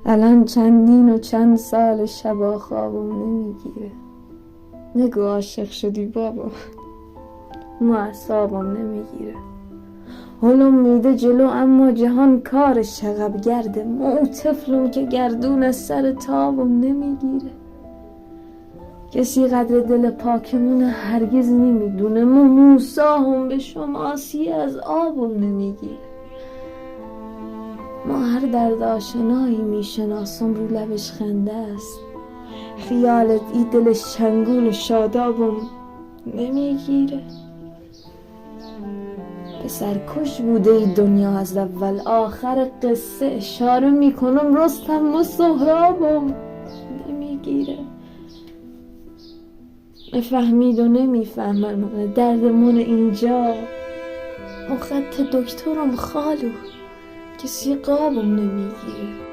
الان چندین و چند سال شبا خوابم نمیگیره. نگو عاشق شدی بابا، اعصابم نمیگیره. حلم میده جلو اما جهان کارش عقب گرده. ما طفلم که گردون از سر تابم نمیگیره. کسی قدر دل پاکمونه هرگز نمیدونه. ما موساهم به شماسی از آبم نمیگیره. ما هر درد آشنایی میشناسم رو لبش خنده است. خیالت ای دلش چنگون شادابم نمیگیره. پسرکش بوده ای دنیا از اول، آخر قصه اشاره میکنم رستم و سهرابم نمیگیره. نفهمید و نمیفهمن دردمون اینجا. اون خط دکترم خالو کسی قابم نمیگیره.